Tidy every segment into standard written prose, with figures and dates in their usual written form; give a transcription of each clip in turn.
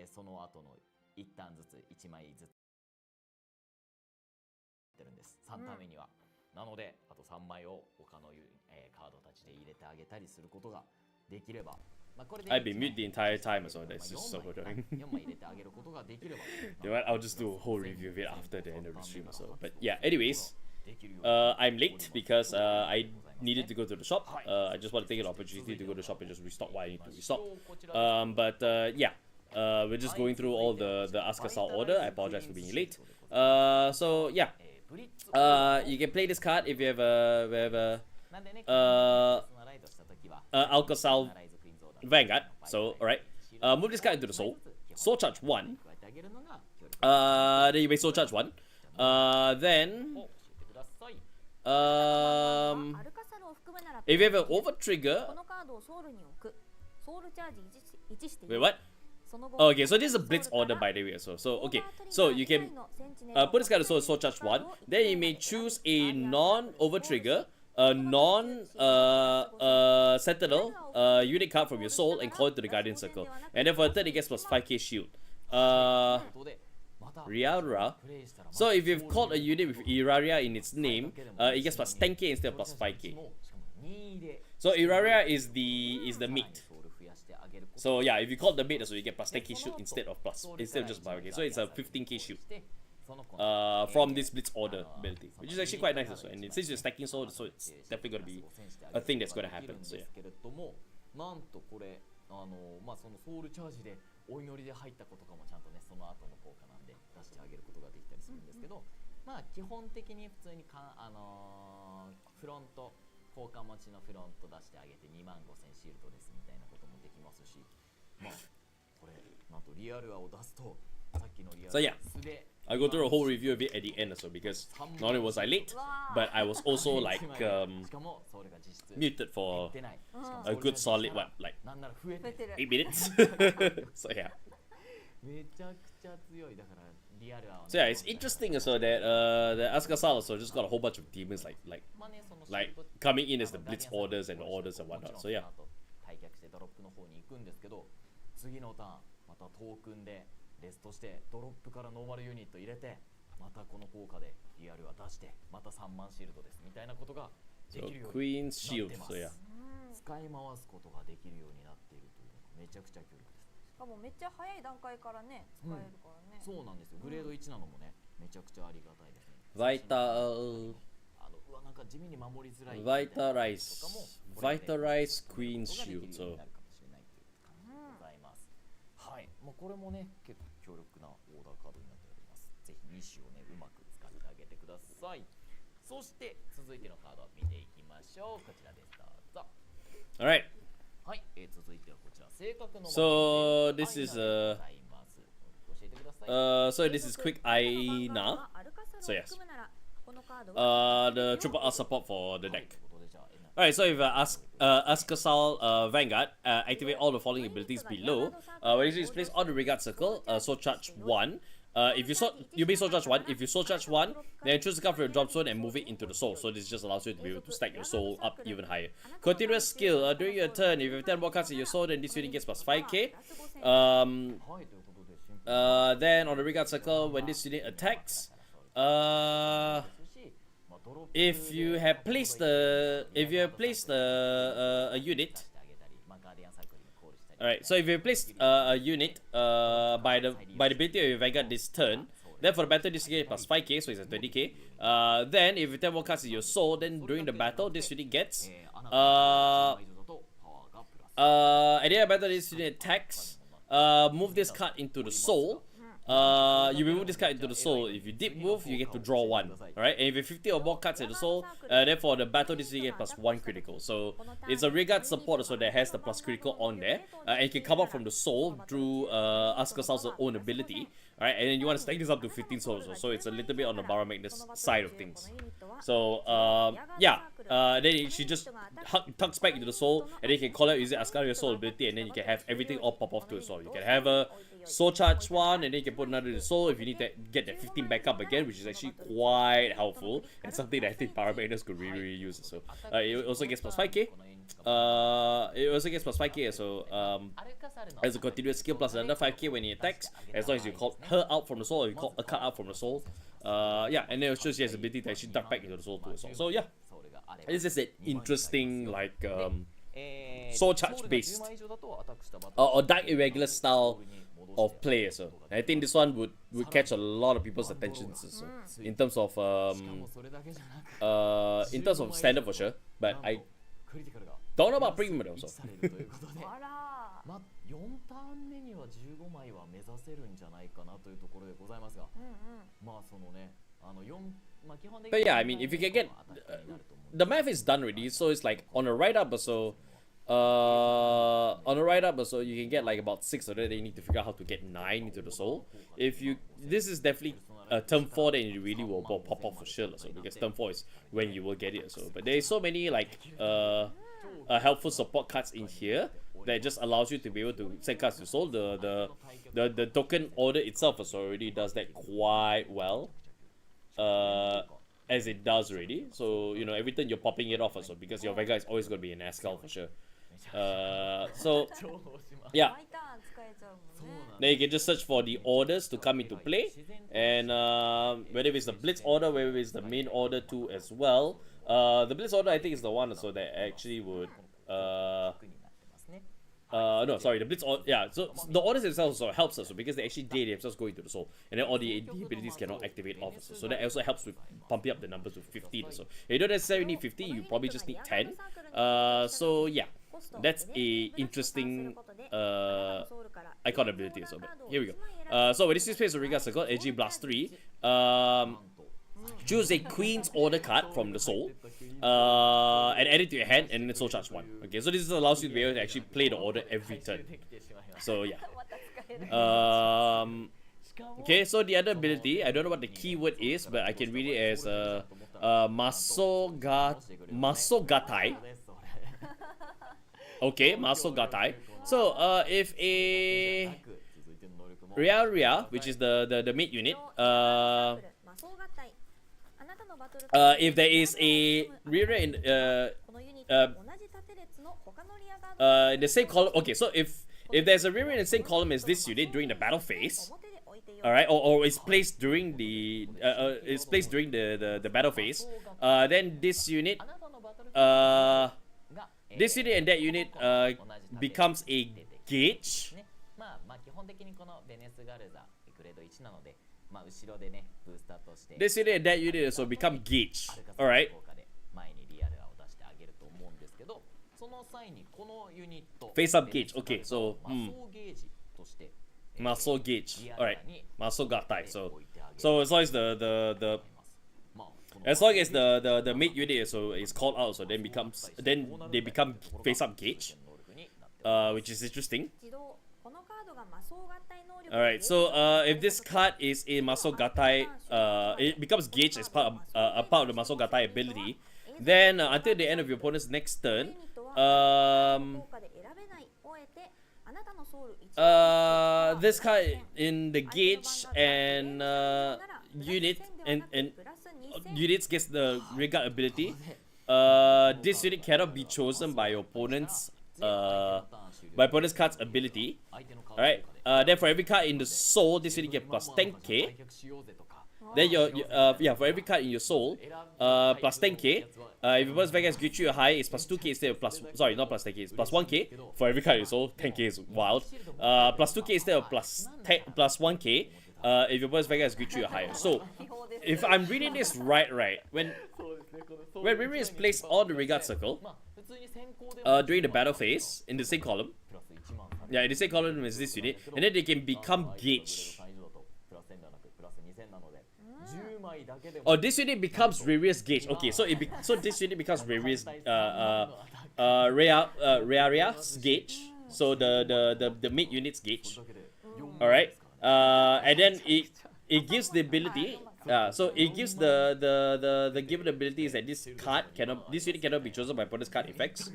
その後の一旦ずつ1枚ずつってるんです、3ターン目には。なのであと3枚を他の、カードたちで入れてあげたりすることができれば、I've been mute the entire time, so that's just so annoying. You know what? I'll just do a whole review of it after the end of the stream or so. But yeah, anyways, I'm late because I needed to go to the shop. I just want to take an opportunity to go to the shop and just restock what I need to restock. Yeah, we're just going through all the Alcasal order. I apologize for being late. So yeah, you can play this card if you have a Alcasal Vanguard. So alright, move this card into the soul. Soul charge 1. Then you may soul charge 1. Then if you have an over trigger. Wait, what? Okay, so this is a blitz order by the way. So okay, so you can put this card to soul charge 1. Then you may choose a non-over trigger, a non-sentinel unit card from your soul and call it to the Guardian Circle. And then for a turn, it gets plus 5k shield. Riara. So if you've called a unit with Iraria in its name, it gets plus 10k instead of plus 5k. So Iraria is the mate. So yeah, if you call the mate, so you get plus 10k shield instead of just 5k. So it's a 15k shield. From this blitz order ability, which is actually quite nice as well. And since you're stacking soul, so it's definitely going to be a thing that's going to happen. So yeah. なんとこれそのソウルチャージでお祈りで入ったことかもちゃんとねその後の効果なんで出してあげることができたりするんですけど、基本的に普通にフロント効果持ちのフロント出してあげて25000シールドですみたいなこともできますし、これなんとリアルアを出すとさっきのリアル So yeah, I'll go through a whole review of it at the end also because not only was I late, but I was also like muted for a good solid what, like 8 minutes. So yeah. So yeah, it's interesting also that the Alcasal also just got a whole bunch of demons like coming in as the blitz orders and orders and whatnot. So yeah. レストしてドロップからノーマルユニット入れてまたこの効果でリアルは出してまた3万シールドですみたいなことができるようになってます。使い回すことができるようになっているというのがめちゃくちゃ強力です。しかもめっちゃ早い段階からね使えるからね。そうなんですよ。グレード1なのもねめちゃくちゃありがたいですね。Vitalize Queen Shield. So これもね結構強力なオーダーカードになっております。ぜひ2種をねうまく使ってあげてください。そして続いてのカードを見ていきましょう。こちらです。どうぞ。Alright. はい、続いてはこちら性格の So this is so this is quick Aina. So yes. The triple R support for the deck. Alright, so if Alcasal Vanguard, activate all the following abilities below. When it's placed on the regard circle, soul charge 1. If you may soul charge 1. If you soul charge 1, then choose a card from your drop zone and move it into the soul. So this just allows you to be able to stack your soul up even higher. Continuous skill, during your turn, if you have 10 more cards in your soul, then this unit gets plus 5k. Then on the regard circle, when this unit attacks, if you have placed a unit, alright. So if you place a unit by the ability of your Vanguard this turn, then for the battle this unit plus 5k, so it's a 20k. Then if you have 10 more cards in your soul, then during the battle this unit gets at the end of the battle this unit attacks. Move this card into the soul. You remove this card into the soul. If you did move, you get to draw 1. Alright, and if you have 50 or more cards in the soul, then for the battle this you get plus 1 critical. So it's a regard support so that has the plus critical on there. And it can come up from the soul through Alcasal's own ability. Alright, and then you want to stack this up to 15 souls, so it's a little bit on the Bara Magnus side of things. So yeah, then she just tucks back into the soul, and then you can call out using Alcasal soul ability, and then you can have everything all pop off to the soul. You can have a soul charge 1, and then you can put another in the soul if you need to get that 15 back up again, which is actually quite helpful and something that I think Bara Magnus could really use. So it also gets plus 5k. it also gets plus 5k, so as a continuous skill plus another 5k when he attacks, as long as you call her out from the soul or you call a card out from the soul. Yeah, and then it shows she has the ability to actually duck back into the soul too. So yeah, this is an interesting like soul charge based or dark irregular style of play. So I think this one would catch a lot of people's attention. So in terms of standard for sure, but I don't know about premium though. So まあ、4ターン目には15枚は目指せるんじゃないかなというところでございますが、まあそのね、まあ基本的に But yeah, I mean, if you can get the math is done already, so it's like on a write up or so, on a write up or so, you can get like about 6 of that. Then you need to figure out how to get 9 into the soul. If you, this is definitely term 4, then it really will pop off for sure. So because term 4 is when you will get it. So, but there is so many like helpful support cards in here that just allows you to be able to send cards to soul. The token order itself also already does that quite well, as it does already. So you know every turn you're popping it off also because your Vanguard is always going to be an Alcasal for sure. So yeah, then you can just search for the orders to come into play, and whether it's the Blitz order, whether it's the main order too as well. The Blitz order I think is the one also that actually would no, sorry, the Blitz order, yeah, so the orders themselves also helps us because they actually themselves go into the soul, and then all the abilities cannot activate off also. So that also helps with pumping up the numbers to 15 or so. If you don't necessarily need 50, you probably just need 10. So yeah, that's a interesting icon ability. So but here we go. So when this is placed on Regas, I got AG Blast 3. Choose a Queen's Order card from the soul, and add it to your hand, and then soul charge 1. Okay, so this allows you to be able to actually play the order every turn. So yeah. Okay, so the other ability, I don't know what the keyword is, but I can read it as Masogatai. Okay, Masogatai. So if a Ria, which is the mid unit, if there is a rear in the same column, okay, so if there's a rear in the same column as this unit during the battle phase, all right, or it's placed during the battle phase, then this unit and that unit becomes a gauge. This unit and that unit also become gauge. Alright. Face up gauge. Okay, so muscle gauge. Alright. Muscle gatai. So as long as the mid unit so is called out, so then they become face up gauge. Which is interesting. Alright, so if this card is a Masogatai, it becomes gauge as part of the Masogatai ability. Then until the end of your opponent's next turn, this card in the gauge and unit and units gets the regard ability. This unit cannot be chosen by your opponent's card's ability. Alright, then for every card in the soul, this unit get plus 10k. Then for every card in your soul, plus 10k. If your opponent's Vanguard greet you high, it's plus 2k instead of plus, sorry, not plus 10k, it's plus 1k. For every card in your soul, 10k is wild. Plus 2k instead of plus 1k. If your opponent's Vanguard greet you higher. So, if I'm reading this right, when Riri is placed on the regard circle, during the battle phase, in the same column, yeah, in the same column as this unit, and then they can become gauge. Or this unit becomes Riri's gauge. Okay, so this unit becomes Riri's Rearia's gauge. So the mid unit's gauge. Alright. And then it gives the ability. So it gives the given ability is that this unit cannot be chosen by opponent's card effects.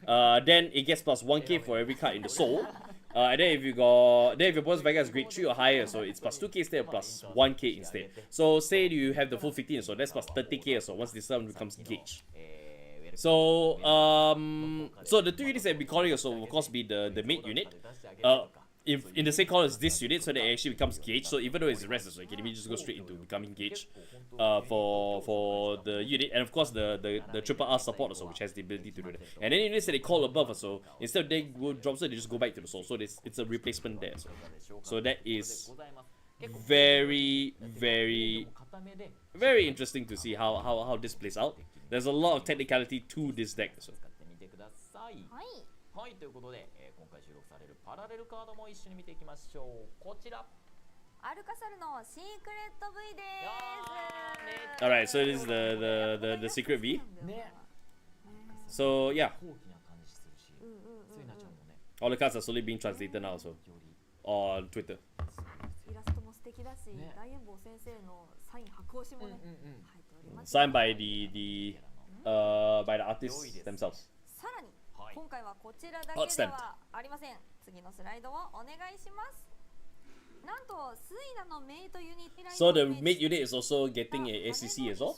Then it gets plus 1k for every card in the soul. And then if your opponent's Vanguard is grade 3 or higher, so it's plus 2k instead of plus 1k instead. So say you have the full 15, so that's plus 30k. So once this one becomes gauge. So the two units that we calling also will of course be the mid unit. If in the same color as this unit, so that it actually becomes gauge. So even though it's rest, so it can just go straight into becoming gauge for the unit, and of course the triple R support also, which has the ability to do that. And any units that they call above also, instead of they go drop, so they just go back to the soul. So it's a replacement there. So that is very interesting to see how this plays out. There's a lot of technicality to this deck. So. はい、ということで、今回収録されるパラレルカードも一緒に見ていきましょう。こちら。アルカサルのシークレット V です。Alright, so this is the secret V. So yeah, all the cards are slowly being translated now also on Twitter. イラストも素敵だし、大円坊先生のサイン白押しもね、入っております。Signed by the artists themselves. さらに今回はこちらだけではありません。次のスライドをお願いします。なんとスイナのメイトユニット So the mate unit is also getting a SCC as well.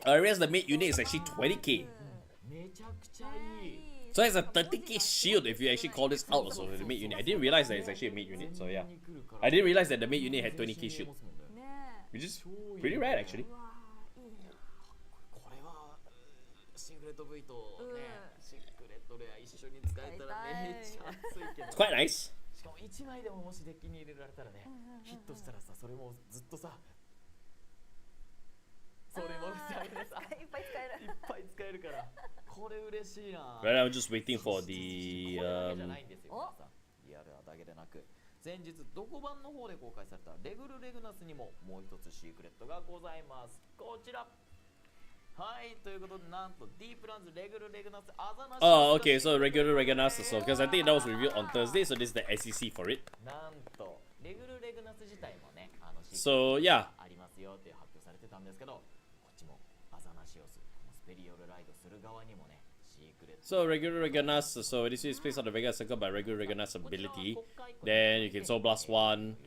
I realize the mate unit is actually 20k. So it's a 30k shield if you actually call this out also, the mate unit. I didn't realize that it's actually a mate unit, so yeah. I didn't realize that the mate unit had 20k shield. Which is pretty rare actually. シークレット V とね、シークレットレア一緒に使えたらめっちゃ熱いけど。It's quite nice. しかも1枚でももしデッキに入れられたらね、ヒットしたらさ、それもずっとさ、それもさ、いっぱい使えるから、これ嬉しいな。Right, I'm just waiting for the じゃないんですよ。リアルだけでなく、先日どこ版の方で公開されたレグルレグナスにももう一つシークレットがございます。こちら。はい、ということでなんとディープランズレグルレグナスアザナシ Oh, okay, so regular Reganas also, because I think that was reviewed on Thursday, so this is the SEC for it. なんとレグルレグナス自体もね、So yeah, ありますよって発表されてたんですけど、こっちもアザナシオス、スペリオルライドする側にもね、シークレット。so regular Reganas, so this is placed on the Vega Circle by regular Reganas ability. Then you can Soul Blast 1,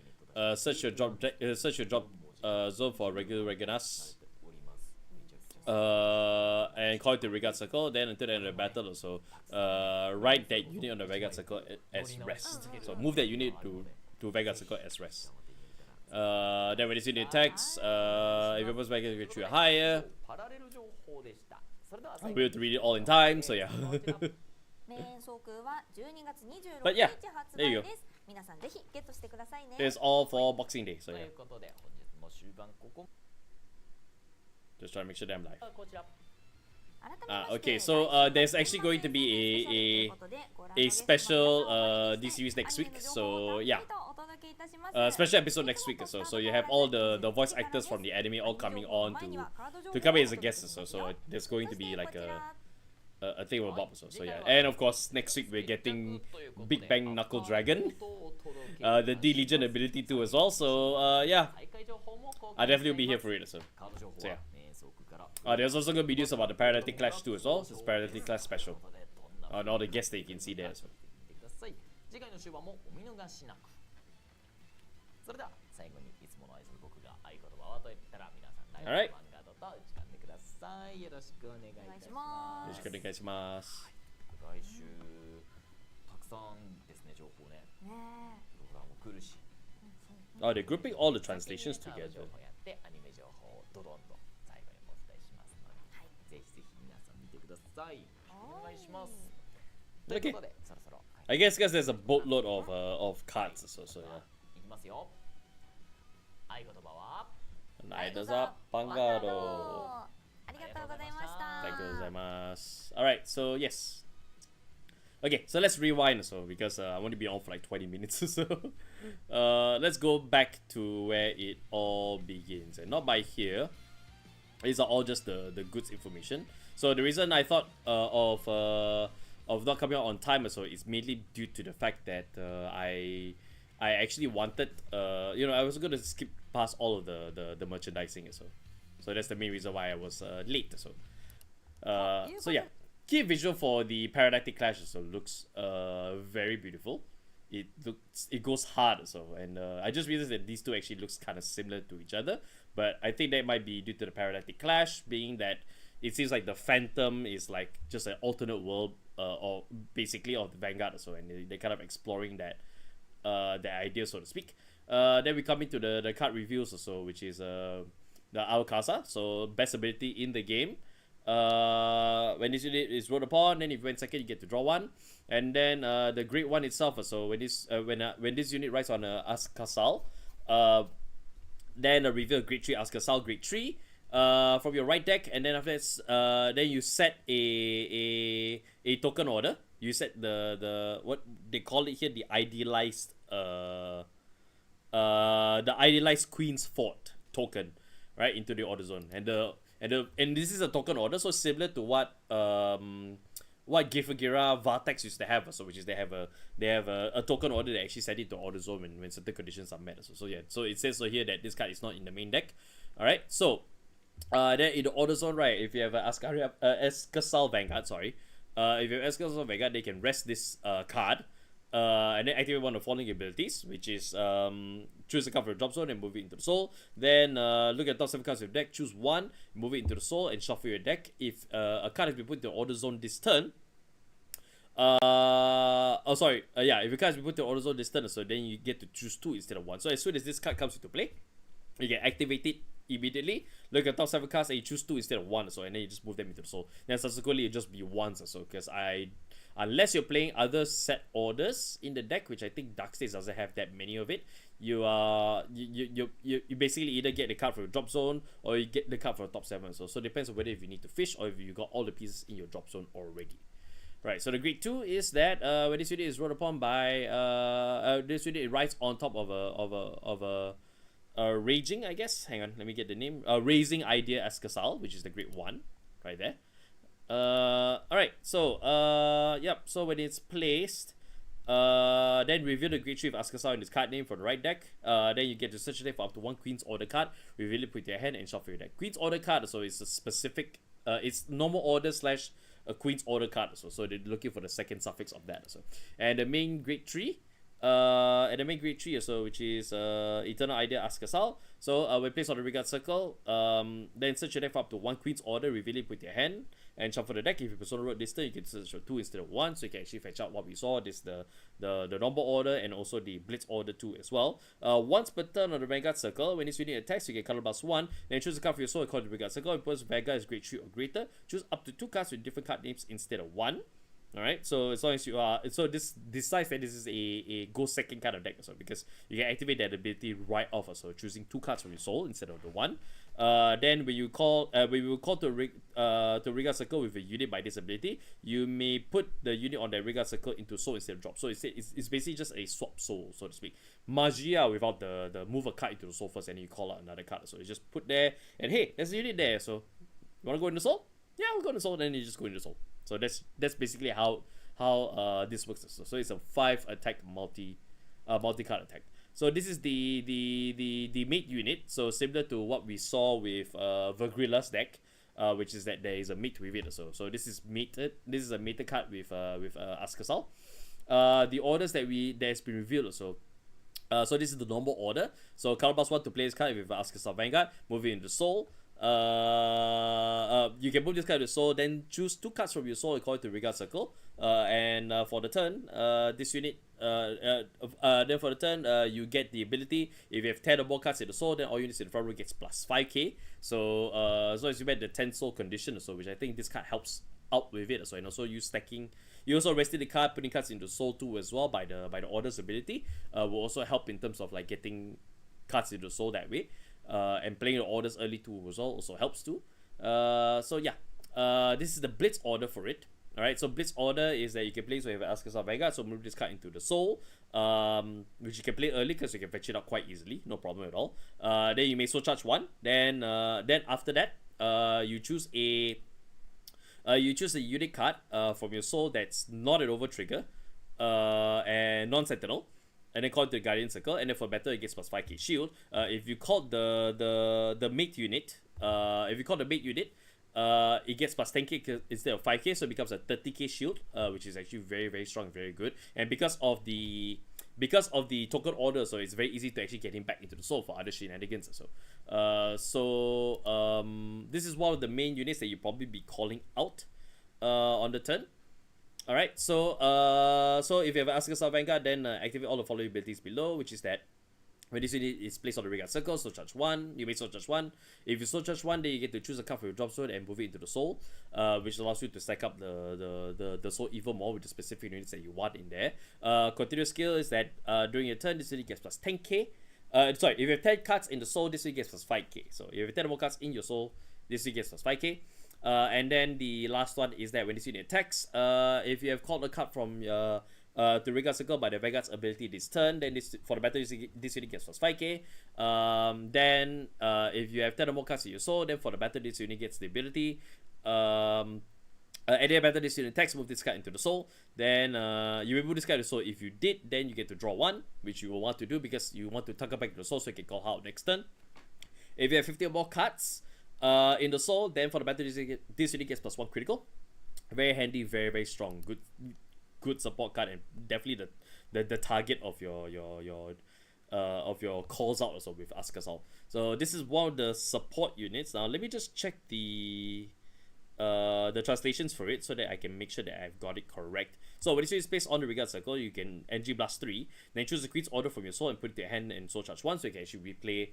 search your drop zone for regular Reganas. And call it the Vanguard circle. Then until the end of the battle, also write that unit on the Vanguard circle as rest. So move that unit to Vanguard circle as rest. Then when you see the attacks, if your first Vanguard gets you higher, we have to read it all in time. So yeah. But yeah, there you go. It's all for Boxing Day. So yeah. Just trying to make sure that I'm live. Okay, so there's actually going to be a special D series next week. So yeah, special episode next week. So you have all the voice actors from the anime all coming on to come in as a guest. So there's going to be like a thing with Bob. So yeah, and of course next week we're getting Big Bang Knuckle Dragon, the D Legion ability too as well. So yeah, I definitely will be here for it. So yeah. There's also going to be news about the Paralytic Clash too as well. It's Paralytic Clash special. And all the guests that you can see there as well. 次回の週はもお見逃しなく。それでは最後にいつもの合図僕が合言葉はと言ったら皆さんライブマンガードと打ち込んでください。よろしくお願いいたします。よろしくお願いします。来週たくさんですね情報ね。プログラムも来るし。Oh, they're grouping all the translations together. 情報やってアニメ情報をドドンと最後にお伝えしますので、ぜひぜひ皆さん見てください。お願いします。ということでそろそろ。I guess there's a boatload of cards, so yeah. いきますよ。合言葉は。Night is up, Vanguard. ありがとうございました。 Thank you very much. Alright, so yes. Okay, so let's rewind because I want to be on for like 20 minutes or so. Let's go back to where it all begins, and not by here. These are all just the goods information. So the reason I thought of not coming out on time so is mainly due to the fact that I actually wanted I was going to skip past all of the merchandising so that's the main reason why I was late so yeah, key visual for the Paralytic Clash looks very beautiful. It goes hard and I just realized that these two actually looks kind of similar to each other, but I think that might be due to the Paralytic Clash being that it seems like the Phantom is like just an alternate world, or basically of the Vanguard. So and they kind of exploring that idea, so to speak. Then we come into the card reviews also, which is the Alcasal. So best ability in the game. When this unit is rolled upon, then if you went second, you get to draw one. And then the Great One itself. So when this unit rides on Alcasal, then reveal Grade 3 Alcasal Grade 3 from your right deck, and then after that, then you set a token order. You set the what they call it here, the idealized Queen's Fort token, right, into the order zone. And this is a token order, so similar to what Gefagira Vartex used to have, so which is they have a token order that actually set it to order zone when certain conditions are met. So yeah, so it says so here that this card is not in the main deck. Alright, so then in the order zone, right, if you have Alcasal Vanguard, if you have Alcasal Vanguard, they can rest this card, and then activate one of the following abilities, which is choose a card from the drop zone and move it into the soul. Then look at the top 7 cards of your deck, choose one, move it into the soul, and shuffle your deck. If a card has been put into the order zone this turn, if a card has been put into the order zone this turn, so then you get to choose 2 instead of 1. So as soon as this card comes into play, you can activate it immediately. Look at the top 7 cards and you choose 2 instead of 1, so and then you just move them into the soul. Then subsequently it just be 1s, so because unless you're playing other set orders in the deck, which I think Dark States doesn't have that many of it, you basically either get the card from the drop zone or you get the card from the top 7. So it depends on whether if you need to fish or if you got all the pieces in your drop zone already. Right, so the Grade 2 is that when this unit is rolled upon by this unit, it rides on top of a raging, I guess. Hang on, let me get the name. Raising Idea Alcasal, which is the Grade 1 right there. Alright, so yep, so when it's placed, then reveal the Grade 3 of Alcasal in its card name from the right deck. Then you get to search it for up to 1 Queen's Order card, reveal it, put your hand, and shuffle your deck. Queen's Order card, so it's a specific, it's normal order / a Queen's Order card, so they're looking for the second suffix of that. And the main Grade 3, which is Eternal Idea Alcasal. So when placed on the Regard Circle, then search your deck for up to 1 Queen's Order, reveal it, put your hand, and shuffle the deck. If you persona road this turn, you can search for 2 instead of 1, so you can actually fetch out what we saw, this the normal order and also the Blitz Order 2 as well. Once per turn on the Vanguard Circle, when this unit attacks, you get color plus 1, then choose a card for your soul according to the Vanguard Circle, and put Vanguard is Grade 3 or greater. Choose up to 2 cards with different card names instead of 1. Alright, so as long as you are, so this decides that this is a go second kind of deck, so because you can activate that ability right off, so choosing 2 cards from your soul instead of the 1. Then when you call to Regard Circle with a unit by this ability, you may put the unit on that Regard Circle into soul instead of drop. So it's basically just a swap soul, so to speak. Magia without the move a card into the soul first and then you call out another card. So you just put there and hey, there's a unit there. So you wanna go into soul? Yeah, we'll go into soul, then you just go into soul. So that's basically how this works. So it's a 5 attack multi card attack. So this is the mate unit. So similar to what we saw with Vergrilla's deck, which is that there is a mate with it. So this is mated. This is a mated card with Alcasal. The orders that's been revealed. So this is the normal order. So color plus 1 to play this card with Alcasal Vanguard. Move it into Soul. You can move this card to soul, then choose 2 cards from your soul according to Regard Circle. And for the turn, this unit, then for the turn, you get the ability. If you have 10 or more cards in the soul, then all units in the front row gets plus 5k. So as long as you met the 10 soul condition, so which I think this card helps out with it. So and also you stacking, you also rested the card, putting cards into soul 2 as well by the orders ability. Will also help in terms of like getting cards into soul that way. And playing the orders early too also helps too. So yeah, this is the Blitz order for it. Alright, so Blitz order is that you can play so you have Alcasal Vanguard, so move this card into the soul, which you can play early because you can fetch it out quite easily, no problem at all. Then you may soul charge 1. Then after that, you choose a unit card from your soul that's not an over trigger and non-sentinel. And then call it the Guardian Circle, and then for battle it gets plus 5k shield. If you call the mate unit, it gets plus 10k instead of 5k, so it becomes a 30k shield, which is actually very, very strong, very good. And because of the because of the token order, so it's very easy to actually get him back into the soul for other shenanigans. This is one of the main units that you probably be calling out on the turn. Alright, so if you have Alcasal Vanguard, then activate all the following abilities below, which is that when this unit is placed on the Vanguard circle, soul charge 1, you may soul charge 1. If you soul charge 1, then you get to choose a card from your drop zone and move it into the soul, which allows you to stack up the soul even more with the specific units that you want in there. Continuous skill is that during your turn, this unit gets plus 10k. Sorry, if you have 10 cards in the soul, this unit gets plus 5k. So if you have 10 more cards in your soul, this unit gets plus 5k. And then the last one is that when this unit attacks, if you have called a card from the Vanguard circle by the Vanguard's ability this turn, then for the battle this unit gets plus 5k. Then if you have 10 or more cards in your soul, then for the battle this unit gets the ability. At the battle this unit attacks, move this card into the soul. Then you remove this card to the soul. If you did, then you get to draw 1, which you will want to do because you want to tuck it back to the soul so you can call her out next turn. If you have 50 or more cards in the soul, then for the battle this unit gets plus 1 critical. Very handy, very strong, good support card, and definitely the target of your calls out also with Alcasal. So this is one of the support units. Now let me just check the translations for it so that I can make sure that I've got it correct. So when this is placed on the Vanguard circle, you can NG blast 3, then choose the Queen's Order from your soul and put it to your hand and soul charge 1, so you can actually replay.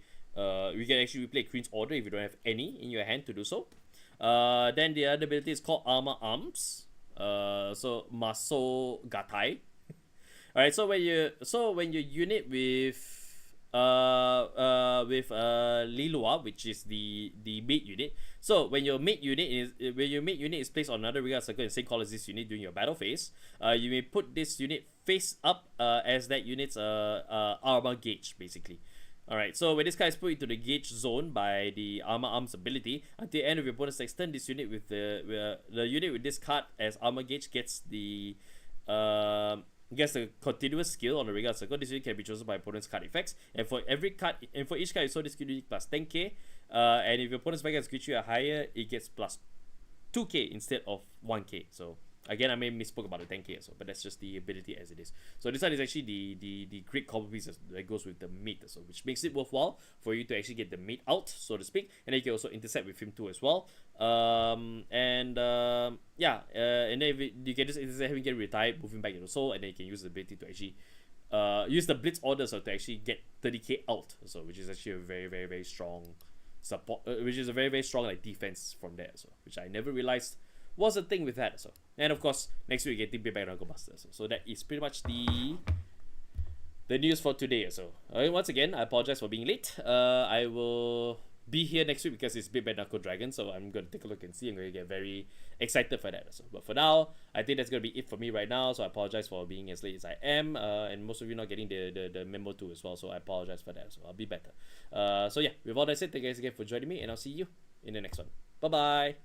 You can actually replay Queen's Order if you don't have any in your hand to do so. Then the other ability is called Armor Arms. So Maso Gatai. Alright, so when you unit with Lilua, which is the mate unit. So when your mate unit is placed on another Vanguard circle in the same color as this unit during your battle phase, you may put this unit face up as that unit's armor gauge, basically. Alright, so when this card is put into the gauge zone by the Armor Arms ability, at the end of your bonus next turn, this unit with the unit with this card as armor gauge gets the continuous skill on the Vanguard circle. This unit can be chosen by opponent's card effects, and for each card you saw, this unit plus 10k. And if your opponent's Vanguard gives you a higher, it gets plus 2k instead of 1k. So again, I may misspoke about the 10k also, but that's just the ability as it is. So this one is actually the great combo piece that goes with the mate, so which makes it worthwhile for you to actually get the mate out, so to speak, and then you can also intercept with him too as well. And then you can just intercept him, get retired, move him back into soul, and then you can use the ability to actually use the blitz order so to actually get 30k out, so which is actually a very strong support, which is a very strong like defense from there, so which I never realized was a thing with that. So, and of course next week we get the back Dragon Buster. So that is pretty much the news for today. So once again, I apologize for being late. I will be here next week because it's Big Bad Knuckle Dragon, so I'm gonna take a look and see. I'm gonna get very excited for that also. But for now, I think that's gonna be it for me right now. So I apologize for being as late as I am, and most of you not getting the memo too as well. So I apologize for that. So I'll be better. So yeah, with all that said, thank you guys again for joining me, and I'll see you in the next one. Bye bye.